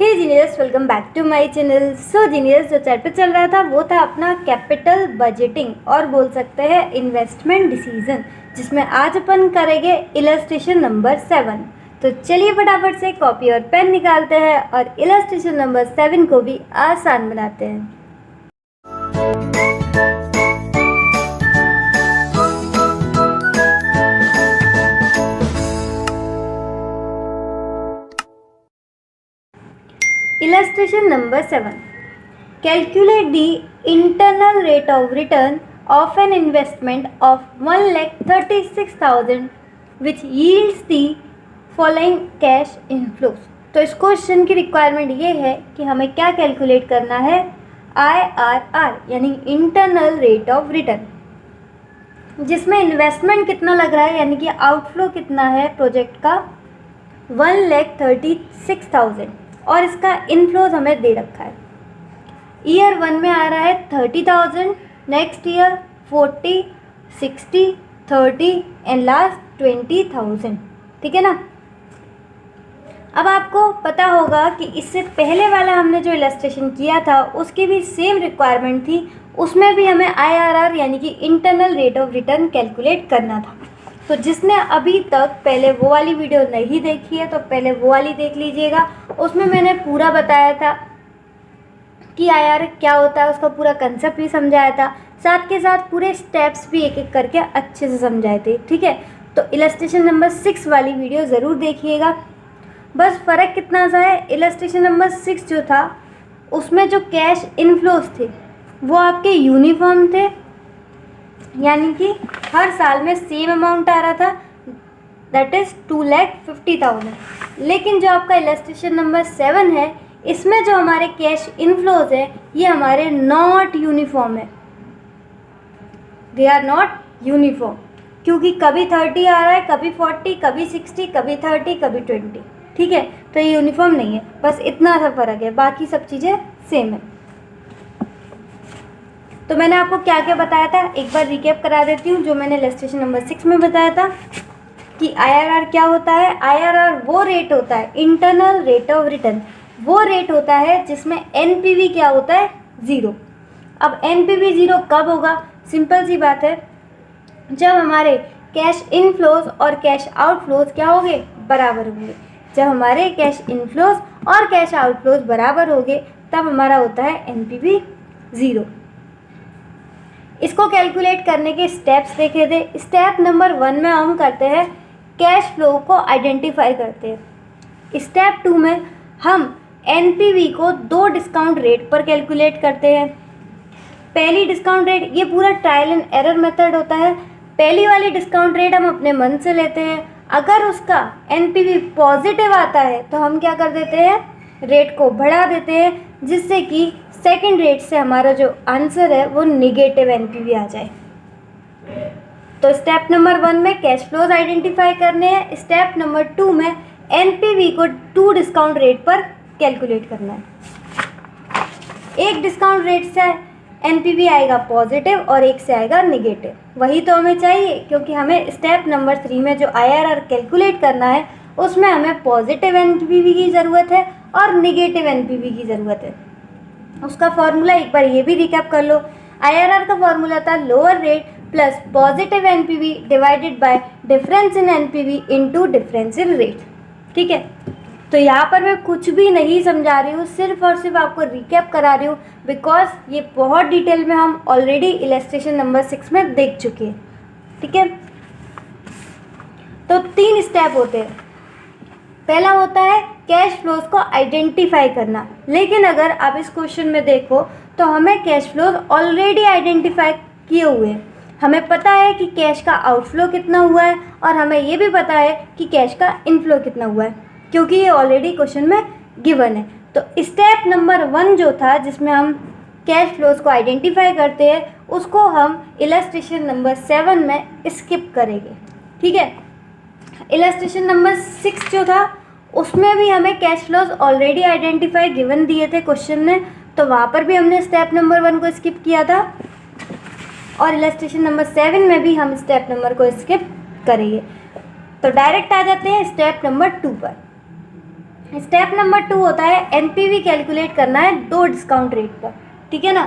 Hey genius, welcome back to my channel. So genius, जो chat पे चल रहा था वो था अपना कैपिटल बजटिंग और बोल सकते हैं इन्वेस्टमेंट डिसीजन, जिसमें आज अपन करेंगे इलस्ट्रेशन नंबर 7। तो चलिए फटाफट से कॉपी और पेन निकालते हैं और इलस्ट्रेशन नंबर 7 को भी आसान बनाते हैं। Illustration number 7. Calculate the internal rate of return of an investment of 1,36,000 which yields the following cash inflows. तो इस क्वेश्चन की रिक्वायरमेंट ये है कि हमें क्या कैलकुलेट करना है, IRR यानी इंटरनल रेट ऑफ रिटर्न, जिसमें इन्वेस्टमेंट कितना लग रहा है यानी कि आउटफ्लो कितना है प्रोजेक्ट का 1,36,000 और इसका इनफ्लोज हमें दे रखा है। ईयर 1 में आ रहा है 30,000, नेक्स्ट ईयर 40, 60, 30 एंड लास्ट 20,000। ठीक है ना। अब आपको पता होगा कि इससे पहले वाला हमने जो इलस्ट्रेशन किया था उसकी भी सेम रिक्वायरमेंट थी, उसमें भी हमें IRR यानी कि internal rate of return calculate करना था। तो जिसने अभी तक पहले वो वाली वीडियो नहीं देखी है तो पहले वो वाली देख लीजिएगा। उसमें मैंने पूरा बताया था कि IRR क्या होता है, उसका पूरा कंसेप्ट भी समझाया था, साथ के साथ पूरे स्टेप्स भी एक एक करके अच्छे से समझाए थे। ठीक है, तो इलस्ट्रेशन नंबर 6 वाली वीडियो ज़रूर देखिएगा। बस फ़र्क कितना सा है, इलस्ट्रेशन नंबर 6 जो था उसमें जो कैश इनफ्लोज थे वो आपके यूनिफॉर्म थे, यानी कि हर साल में सेम अमाउंट आ रहा था, दैट इज़ 2,50,000। लेकिन जो आपका इलस्ट्रेशन नंबर 7 है इसमें जो हमारे कैश इनफ्लोज है ये हमारे नॉट यूनिफॉर्म है, दे आर नॉट यूनिफॉर्म, क्योंकि कभी 30 आ रहा है, कभी 40, कभी 60, कभी 30, कभी 20। ठीक है, तो ये यूनिफॉर्म नहीं है, बस इतना सा फ़र्क है, बाकी सब चीज़ें सेम है। तो मैंने आपको क्या क्या बताया था एक बार रिकैप करा देती हूँ। जो मैंने इलस्ट्रेशन नंबर 6 में बताया था कि IRR क्या होता है। IRR वो रेट होता है, इंटरनल रेट ऑफ रिटर्न, वो रेट होता है जिसमें NPV क्या होता है, 0। अब NPV 0 कब होगा, सिंपल सी बात है, जब हमारे कैश इनफ्लोज और कैश आउटफ्लोज क्या होंगे, बराबर होंगे। जब हमारे कैश इनफ्लोज और कैश आउटफ्लोज बराबर होंगे तब हमारा होता है NPV 0। इसको कैलकुलेट करने के स्टेप्स देखे थे। स्टेप नंबर 1 में हम करते हैं कैश फ्लो को आइडेंटिफाई करते हैं। स्टेप 2 में हम NPV को 2 डिस्काउंट रेट पर कैलकुलेट करते हैं। पहली डिस्काउंट रेट, ये पूरा ट्रायल एंड एरर मेथड होता है। पहली वाली डिस्काउंट रेट हम अपने मन से लेते हैं, अगर उसका NPV पॉजिटिव आता है तो हम क्या कर देते हैं, रेट को बढ़ा देते हैं, जिससे कि सेकंड रेट से हमारा जो आंसर है वो निगेटिव NPV आ जाए। तो स्टेप नंबर 1 में कैश फ्लोज आइडेंटिफाई करने हैं। स्टेप नंबर 2 में NPV को 2 डिस्काउंट रेट पर कैलकुलेट करना है। एक डिस्काउंट रेट से NPV आएगा पॉजिटिव और एक से आएगा निगेटिव, वही तो हमें चाहिए, क्योंकि हमें स्टेप नंबर 3 में जो IRR कैलकुलेट करना है उसमें हमें पॉजिटिव NPV की ज़रूरत है और निगेटिव NPV की ज़रूरत है। उसका फॉर्मूला एक बार ये भी रिकैप कर लो। IRR का फॉर्मूला था lower rate plus positive NPV divided by difference in NPV into difference in rate. ठीक है, तो यहाँ पर मैं कुछ भी नहीं समझा रही हूँ, सिर्फ और सिर्फ आपको रिकैप करा रही हूँ, बिकॉज ये बहुत डिटेल में हम ऑलरेडी इलस्ट्रेशन नंबर 6 में देख चुके हैं। ठीक है, तो 3 स्टेप होते हैं। पहला होता है कैश फ्लोज को आइडेंटिफाई करना, लेकिन अगर आप इस क्वेश्चन में देखो तो हमें कैश फ्लोज ऑलरेडी आइडेंटिफाई किए हुए हैं। हमें पता है कि कैश का आउटफ्लो कितना हुआ है और हमें ये भी पता है कि कैश का इनफ्लो कितना हुआ है, क्योंकि ये ऑलरेडी क्वेश्चन में गिवन है। तो स्टेप नंबर 1 जो था जिसमें हम कैश फ्लोज को आइडेंटिफाई करते हैं उसको हम इलस्ट्रेशन नंबर 7 में स्किप करेंगे। ठीक है, इलस्ट्रेशन नंबर 6 जो था उसमें भी हमें cash flows already identify given दिए थे क्वेश्चन ने, तो वहाँ पर भी हमने स्टेप नंबर 1 को स्किप किया था, और इलस्ट्रेशन नंबर 7 में भी हम स्टेप नंबर को स्किप करेंगे। तो डायरेक्ट आ जाते हैं स्टेप नंबर 2 पर। स्टेप नंबर 2 होता है एनपीवी कैलकुलेट करना है 2 डिस्काउंट रेट पर, ठीक है ना।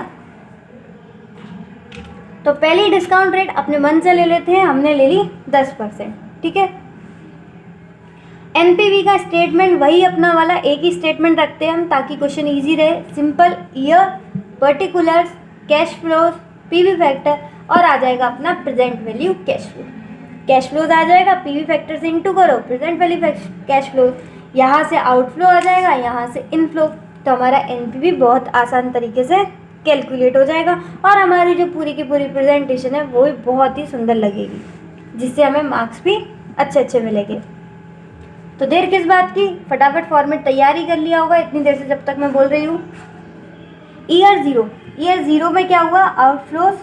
तो पहली डिस्काउंट रेट अपने मन से ले लेते हैं, हमने ले ली 10%, ठीक है। एनपीवी का स्टेटमेंट वही अपना वाला एक ही स्टेटमेंट रखते हैं हम, ताकि क्वेश्चन इजी रहे। Simple year, particulars, cash flows, PV factor और आ जाएगा अपना present value cash flow. Cash flows आ जाएगा, पीवी फैक्टर से इनटू करो प्रेजेंट वैल्यू कैश फ्लोज, यहाँ से आउटफ्लो आ जाएगा, यहाँ से इनफ्लो। तो हमारा एनपीवी बहुत आसान तरीके से कैलकुलेट हो जाएगा और हमारी जो पूरी की पूरी प्रेजेंटेशन है वो भी बहुत ही सुंदर लगेगी, जिससे हमें मार्क्स भी अच्छे अच्छे मिलेंगे। तो देर किस बात की, फटाफट फॉर्मेट तैयारी कर लिया होगा इतनी देर से जब तक मैं बोल रही हूँ। ईयर ज़ीरो में क्या हुआ, आउटफ्लोज,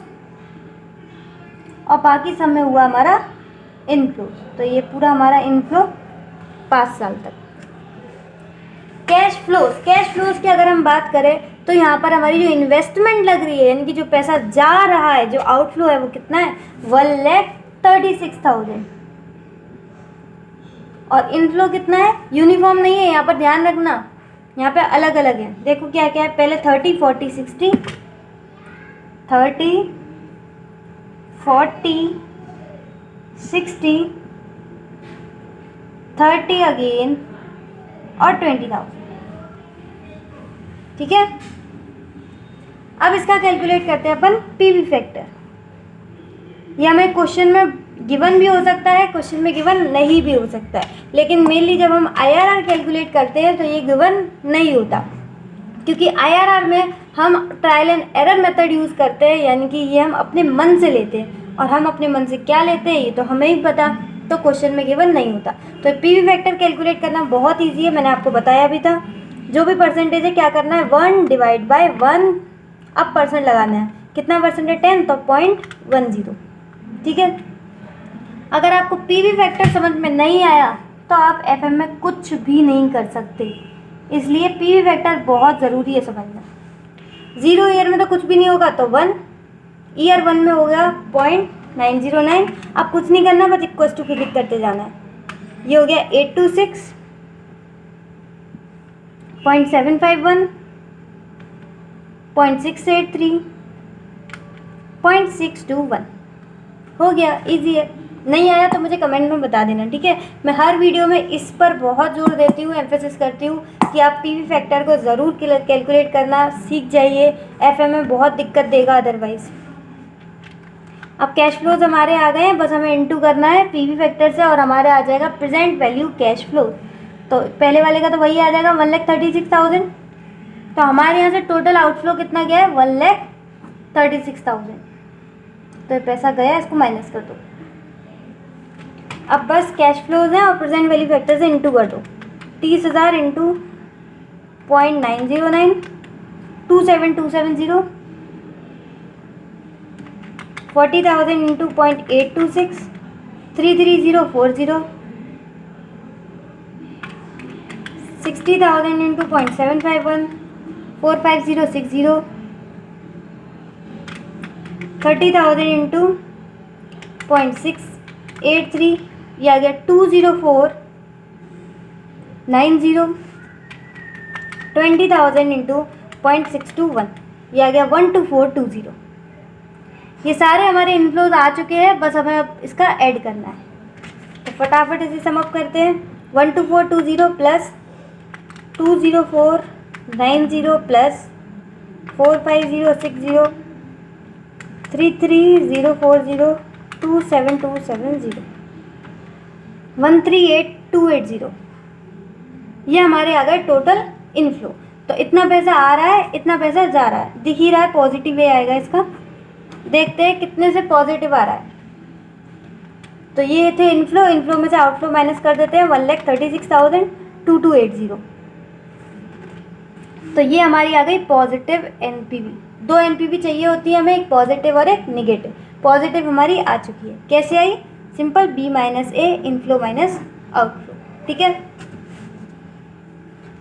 और बाकी सब में हुआ हमारा इनफ्लो। तो ये पूरा हमारा इनफ्लो 5 साल तक। कैश फ्लोज की अगर हम बात करें तो यहाँ पर हमारी जो इन्वेस्टमेंट लग रही है, यानी कि जो पैसा जा रहा है, जो आउटफ्लो है वो कितना है, 1,36,000। और इनफ्लो कितना है, यूनिफॉर्म नहीं है, यहाँ पर ध्यान रखना, यहाँ पे अलग अलग है। देखो क्या क्या है, पहले 30, 40, 60, 30, 40, 60, 30 अगेन और 20,000, ठीक है। अब इसका कैलकुलेट करते हैं अपन पीवी फैक्टर। ये हमें क्वेश्चन में गिवन भी हो सकता है, क्वेश्चन में गिवन नहीं भी हो सकता है, लेकिन मेनली जब हम आईआरआर कैलकुलेट करते हैं तो ये गिवन नहीं होता, क्योंकि आईआरआर में हम trial and error method use करते हैं, यानी कि ये हम अपने मन से लेते हैं, और हम अपने मन से क्या लेते हैं ये तो हमें ही पता, तो क्वेश्चन में गिवन नहीं होता। तो पीवी फैक्टर कैलकुलेट करना बहुत ईजी है, मैंने आपको बताया भी था। जो भी परसेंटेज है क्या करना है, 1 डिवाइड बाय 1, अब परसेंट लगाना है, कितना परसेंट है 10, तो 0.10, ठीक है। अगर आपको पीवी फैक्टर समझ में नहीं आया तो आप एफएम में कुछ भी नहीं कर सकते, इसलिए पीवी फैक्टर बहुत ज़रूरी है समझना। 0 ईयर में तो कुछ भी नहीं होगा, तो 1, ईयर 1 में हो गया 0.909। अब कुछ नहीं करना, बस इक्वल टू क्लिक करते जाना है। ये हो गया 826.751, 0.683, 0.621, हो गया, इजी है। नहीं आया तो मुझे कमेंट में बता देना, ठीक है। मैं हर वीडियो में इस पर बहुत जोर देती हूँ, एम्फेसिस करती हूँ कि आप पीवी फैक्टर को ज़रूर कैलकुलेट करना सीख जाइए, एफएम में बहुत दिक्कत देगा अदरवाइज़। अब कैश फ्लोज हमारे आ गए हैं, बस हमें इनटू करना है पीवी फैक्टर से और हमारे आ जाएगा प्रेजेंट वैल्यू कैश फ्लो। तो पहले वाले का तो वही आ जाएगा 1,36,000। तो हमारे यहाँ से टोटल आउटफ्लो कितना गया है, 1,36,000। तो पैसा गया, इसको माइनस कर दो। अब बस कैश फ्लोज हैं और प्रेजेंट वैल्यू फैक्टर से इनटू कर दो। 30,000 इंटू 0.909, 27270, 40,000 इंटू 0.826, 33040, 60,000 इंटू 0.751, 45060, 30,000 इंटू 0.683, ये आ गया 20490, 20,000 इंटू 0.621, ये आ गया 12420। ये सारे हमारे इनफ्लोज आ चुके हैं, बस हमें अब इसका ऐड करना है। तो फटाफट इसे सम अप करते हैं। 12420 प्लस 20490 प्लस 45060, 33040, 27270, 138,280, ये हमारे आ गए टोटल इनफ्लो। तो इतना पैसा आ रहा है, इतना पैसा जा रहा है, दिख ही रहा है, पॉजिटिव वे आएगा इसका। देखते हैं कितने से पॉजिटिव आ रहा है। तो ये थे इनफ्लो, इनफ्लो में से आउटफ्लो माइनस कर देते हैं, 1,36,2280। तो ये हमारी आ गई पॉजिटिव एनपीवी। 2 एनपीवी चाहिए होती है हमें, एक पॉजिटिव और एक निगेटिव। पॉजिटिव हमारी आ चुकी है, कैसे आई, सिंपल बी माइनस ए, इनफ्लो माइनस आउटफ्लो, ठीक है।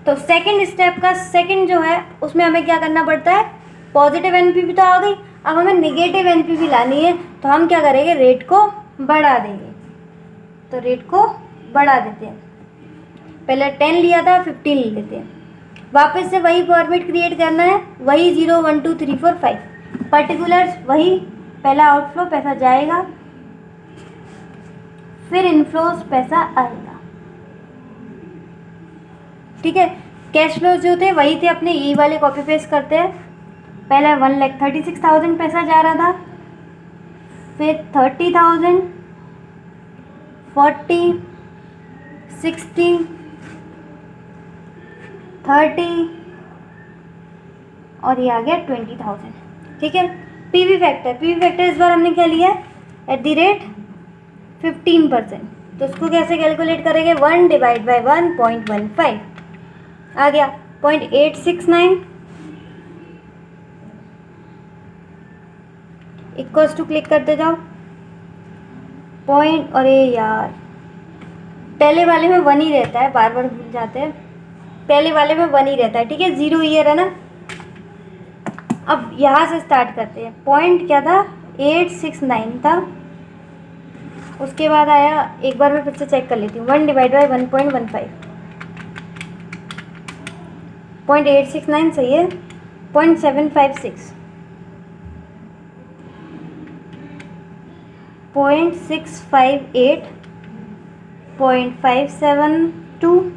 तो सेकंड स्टेप का सेकंड जो है उसमें हमें क्या करना पड़ता है, पॉजिटिव एनपीवी तो आ गई, अब हमें निगेटिव एनपीवी लानी है। तो हम क्या करेंगे, रेट को बढ़ा देंगे। तो रेट को बढ़ा देते हैं। पहले 10 लिया था, 15 ले लेते हैं। वापस से वही फॉर्मेट क्रिएट करना है, वही 0 1 2 3 4 5 पर्टिकुलर्स, वही पहला आउटफ्लो पैसा जाएगा, फिर इनफ्लोज पैसा आएगा। ठीक है, कैश फ्लो जो थे वही थे अपने, ये वाले कॉपी पेस्ट करते हैं। पहले 1,36,000 पैसा जा रहा था, फिर 30,000, 40, 60, 30 और ये आ गया 20,000। ठीक है, पीवी फैक्टर इस बार हमने क्या लिया है, @15%। तो उसको कैसे कैलकुलेट करेंगे, 1 डिवाइड बाई 1.15 आ गया 0.869 इक्वल्स टू, क्लिक करते जाओ पॉइंट। अरे यार, पहले वाले में 1 ही रहता है, बार बार भूल जाते हैं, पहले वाले में 1 ही रहता है। ठीक है, 0 ईयर है ना। अब यहाँ से स्टार्ट करते हैं। पॉइंट क्या था, 869 था, उसके बाद आया, एक बार मैं फिर से चेक कर लेती हूँ, 1 डिवाइड बाई 1.15, 0.869 सही है, 0.756, 0.658, 0.572,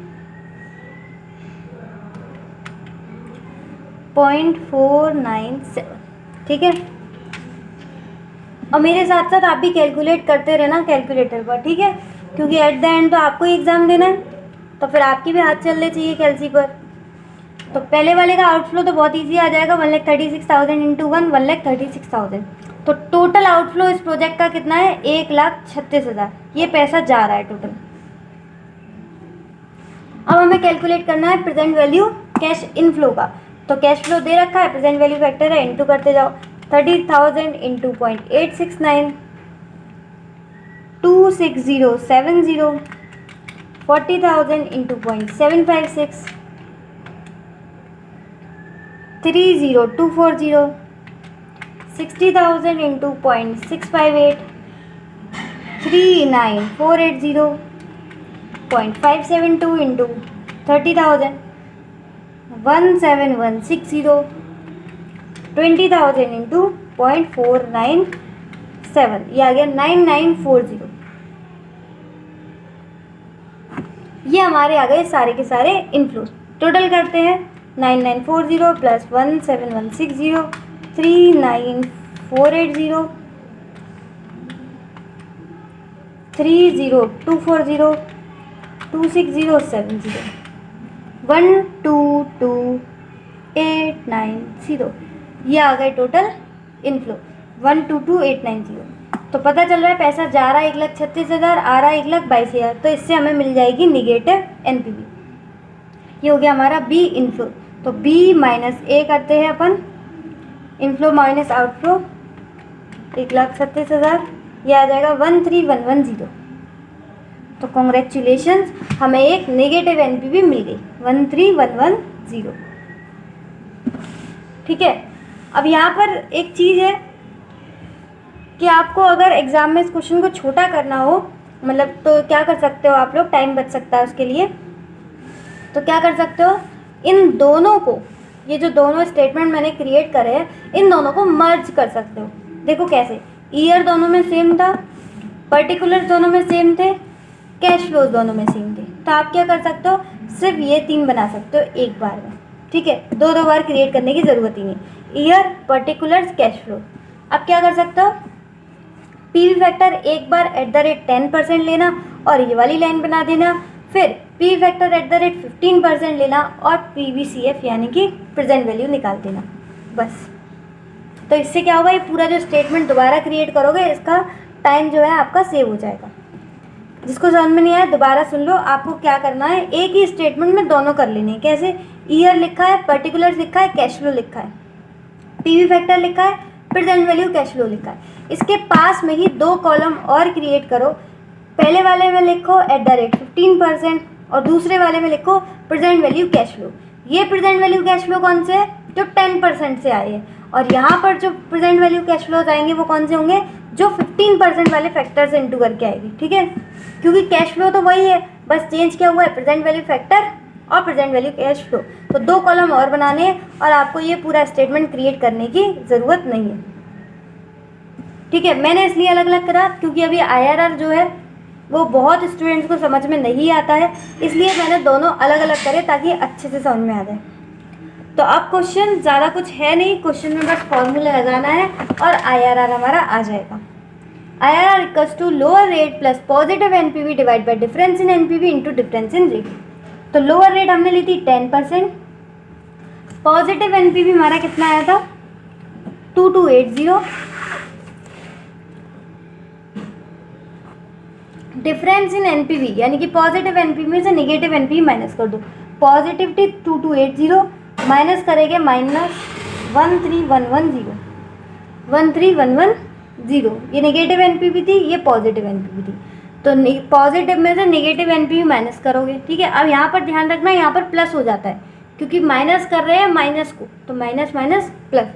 0.497। ठीक है, और मेरे साथ साथ आप भी कैलकुलेट करते रहना कैलकुलेटर पर। ठीक है, क्योंकि एट द एंड तो आपको ही एग्ज़ाम देना है, तो फिर आपके भी हाथ चलने चाहिए कैलसी पर। तो पहले वाले का आउटफ्लो तो बहुत इजी आ जाएगा, 1,36,000 इंटू 1, 1,36,000। तो टोटल आउटफ्लो इस प्रोजेक्ट का कितना है, 1,36,000। ये पैसा जा रहा है टोटल। अब हमें कैलकुलेट करना है प्रेजेंट वैल्यू कैश इनफ्लो का। तो कैश फ्लो दे रखा है, प्रेजेंट वैल्यू फैक्टर है, इंटू करते जाओ, 30,000 into 0.869, 26070, 40,000 into 0.756, 30240, 60,000 into 0.658, 39480, 0.572 into 30,000, 17160, 20,000 into 0.497, ये आ गया 9940। ये हमारे आ गए सारे के सारे इनफ्लोज। टोटल करते हैं, 9940 प्लस 17160, 39480, 30240, 26070, 122,890। ये आ गए टोटल इनफ्लो 122,890। तो पता चल रहा है पैसा जा रहा है 1,36,000, आ रहा है 1,22,000। तो इससे हमें मिल जाएगी निगेटिव एनपीवी। ये हो गया हमारा बी इनफ्लो। तो बी माइनस ए करते हैं अपन, इनफ्लो माइनस आउटफ्लो 1,36,000, ये आ जाएगा 13,110। तो कॉन्ग्रेचुलेशंस, हमें एक नेगेटिव एनपीवी मिल गई 13,110। ठीक है, अब यहाँ पर एक चीज़ है कि आपको अगर एग्ज़ाम में इस क्वेश्चन को छोटा करना हो, मतलब तो क्या कर सकते हो आप लोग, टाइम बच सकता है उसके लिए। तो क्या कर सकते हो, इन दोनों को, ये जो दोनों स्टेटमेंट मैंने क्रिएट करे हैं, इन दोनों को मर्ज कर सकते हो। देखो कैसे, ईयर दोनों में सेम था, पर्टिकुलर दोनों में सेम थे, कैश फ्लोज दोनों में सेम थे। तो आप क्या कर सकते हो, सिर्फ ये 3 बना सकते हो एक बार में। ठीक है, 2 बार क्रिएट करने की ज़रूरत ही नहीं, ईयर, पर्टिकुलर्स, कैश फ्लो। अब क्या कर सकते हो, पीवी फैक्टर एक बार @10% लेना और ये वाली लाइन बना देना, फिर पीवी फैक्टर @15% लेना और PVCF यानी कि प्रेजेंट वैल्यू निकाल देना, बस। तो इससे क्या होगा, ये पूरा जो स्टेटमेंट दोबारा क्रिएट करोगे, इसका टाइम जो है आपका सेव हो जाएगा। जिसको समझ में नहीं आया दोबारा सुन लो। आपको क्या करना है, एक ही स्टेटमेंट में दोनों कर लेने हैं। कैसे, ईयर लिखा है, पर्टिकुलर्स लिखा है, कैश फ्लो लिखा है, पीवी फैक्टर लिखा है, प्रेजेंट वैल्यू कैश फ्लो लिखा है। इसके पास में ही 2 कॉलम और क्रिएट करो। पहले वाले में लिखो @15% और दूसरे वाले में लिखो प्रेजेंट वैल्यू कैश फ्लो। ये प्रेजेंट वैल्यू कैश फ्लो कौन से है, जो 10% से आए हैं, और यहाँ पर जो प्रेजेंट वैल्यू कैश फ्लो आएंगे वो कौन से होंगे, जो 15% वाले फैक्टर से इंटू करके आएगी। ठीक है, क्योंकि कैश फ्लो तो वही है, बस चेंज क्या हुआ है, प्रेजेंट वैल्यू फैक्टर और प्रेजेंट वैल्यू कैश फ्लो। तो 2 कॉलम और बनाने हैं और आपको ये पूरा स्टेटमेंट क्रिएट करने की ज़रूरत नहीं है। ठीक है, मैंने इसलिए अलग अलग करा क्योंकि अभी IRR जो है वो बहुत स्टूडेंट्स को समझ में नहीं आता है, इसलिए मैंने दोनों अलग अलग करे ताकि अच्छे से समझ में आ जाए। तो अब क्वेश्चन ज़्यादा कुछ है नहीं, क्वेश्चन में बस फॉर्मूला लगाना है और IRR हमारा आ जाएगा। IRR equals to lower rate plus positive NPV divide by difference in NPV into difference in rate. तो लोअर रेट हमने ली थी 10%, पॉजिटिव NPV हमारा कितना आया था 2280, डिफरेंस इन NPV यानी कि पॉजिटिव NPV में से नेगेटिव NPV माइनस कर दो। पॉजिटिव थी 2280 माइनस करेंगे -13110, ये नेगेटिव NPV थी, ये पॉजिटिव NPV थी। तो पॉजिटिव में से नेगेटिव NPV माइनस करोगे। ठीक है, अब यहाँ पर ध्यान रखना, यहाँ पर प्लस हो जाता है क्योंकि माइनस कर रहे हैं माइनस को, तो माइनस माइनस प्लस।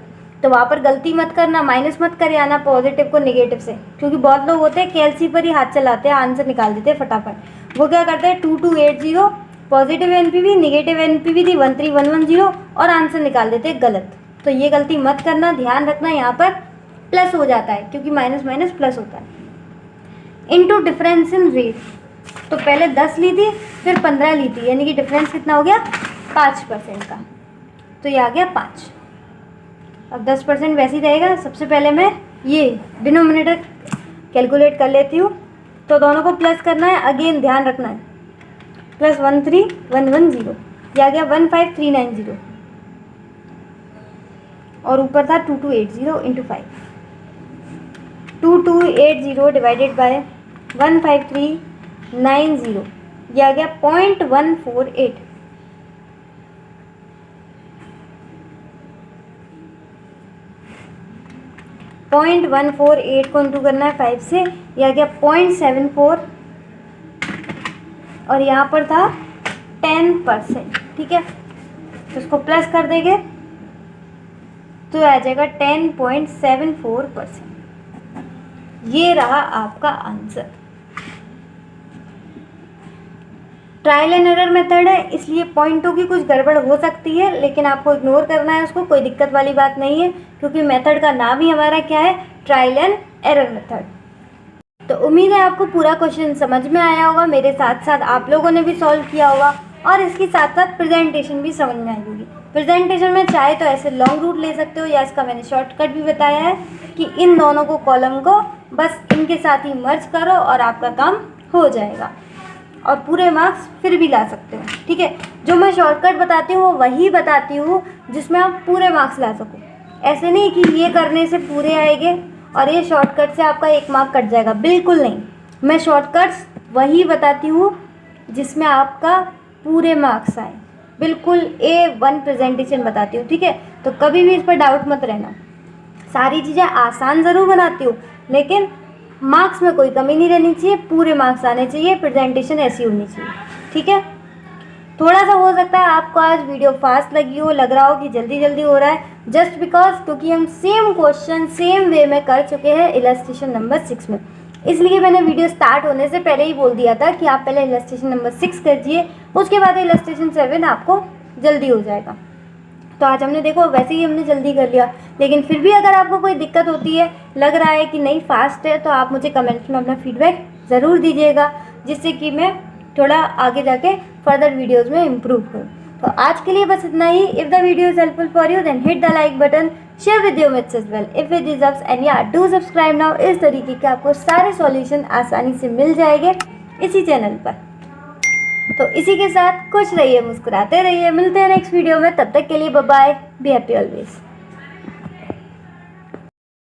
तो वहाँ पर गलती मत करना, माइनस मत कर आना पॉजिटिव को नेगेटिव से, क्योंकि बहुत लोग होते हैं कैलसी पर ही हाथ चलाते हैं, आंसर निकाल देते हैं फटाफट। वो क्या करते हैं 2280 पॉजिटिव NPV, नेगेटिव NPV थी 13110 और आंसर निकाल देते हैं गलत। तो ये गलती मत करना, ध्यान रखना, यहाँ पर प्लस हो जाता है क्योंकि माइनस माइनस प्लस होता है। इनटू डिफरेंस इन रेट, तो पहले 10 ली थी फिर 15 ली थी, यानी कि डिफरेंस कितना हो गया 5% का, तो ये आ गया 5। अब 10% वैसे ही रहेगा। सबसे पहले मैं ये डिनोमिनेटर कैलकुलेट कर लेती हूँ, तो दोनों को प्लस करना है, अगेन ध्यान रखना है, प्लस 13110, ये आ गया 15390 और ऊपर था 2280 इंटू 5, 2280 डिवाइडेड बाय 15390, ये आ गया 0.148। पॉइंट 148 को इंटू करना है 5 से, यह आ गया 0.74 और यहाँ पर था 10%। ठीक है, तो इसको प्लस कर देंगे तो आ जाएगा 10.74%। ये रहा आपका answer. Trial and error method है, इसलिए पॉइंटों की कुछ गड़बड़ हो सकती है, लेकिन आपको इग्नोर करना है उसको, कोई दिक्कत वाली बात नहीं है, क्योंकि मेथड का नाम ही हमारा क्या है, ट्रायल एंड एरर मेथड। तो उम्मीद है आपको पूरा क्वेश्चन समझ में आया होगा, मेरे साथ साथ आप लोगों ने भी सॉल्व किया होगा और इसके साथ साथ प्रेजेंटेशन भी समझ में आई होगी। प्रेजेंटेशन में चाहे तो ऐसे लॉन्ग रूट ले सकते हो, या इसका मैंने शॉर्टकट भी बताया है कि इन दोनों को कॉलम को बस इनके साथ ही मर्ज करो और आपका काम हो जाएगा और पूरे मार्क्स फिर भी ला सकते हो। ठीक है, जो मैं शॉर्टकट बताती हूँ वो वही बताती हूँ जिसमें आप पूरे मार्क्स ला सको। ऐसे नहीं कि ये करने से पूरे आएंगे और ये शॉर्टकट से आपका 1 मार्क कट जाएगा, बिल्कुल नहीं। मैं शॉर्टकट्स वही बताती हूँ जिसमें आपका पूरे मार्क्स आए, बिल्कुल A1 प्रेजेंटेशन बताती हूँ। ठीक है, तो कभी भी इस पर डाउट मत रहना। सारी चीज़ें आसान ज़रूर बनाती हूँ, लेकिन मार्क्स में कोई कमी नहीं रहनी चाहिए, पूरे मार्क्स आने चाहिए, प्रेजेंटेशन ऐसी होनी चाहिए। ठीक है, थोड़ा सा हो सकता है आपको आज वीडियो फास्ट लगी हो, लग रहा हो कि जल्दी जल्दी हो रहा है, जस्ट बिकॉज क्योंकि हम सेम क्वेश्चन सेम वे में कर चुके हैं इलस्ट्रेशन नंबर 6 में, इसलिए मैंने वीडियो स्टार्ट होने से पहले ही बोल दिया था कि आप पहले इलस्ट्रेशन नंबर 6 कीजिए, उसके बाद इलस्ट्रेशन 7 आपको जल्दी हो जाएगा। तो आज हमने देखो वैसे ही हमने जल्दी कर लिया, लेकिन फिर भी अगर आपको कोई दिक्कत होती है, लग रहा है कि नहीं फास्ट है, तो आप मुझे कमेंट्स में अपना फीडबैक ज़रूर दीजिएगा, जिससे कि मैं थोड़ा आगे जाके फर्दर वीडियोस में इम्प्रूव करूँ। तो आज के लिए बस इतना ही। If the video is helpful for you then hit the like button, share with your mates as well if it deserves, and या डू सब्सक्राइब नाउ। इस तरीके के आपको सारे सॉल्यूशन आसानी से मिल जाएंगे इसी चैनल पर। तो इसी के साथ खुश रहिए, मुस्कुराते रहिए, मिलते हैं नेक्स्ट वीडियो में, तब तक के लिए bye bye, be happy always.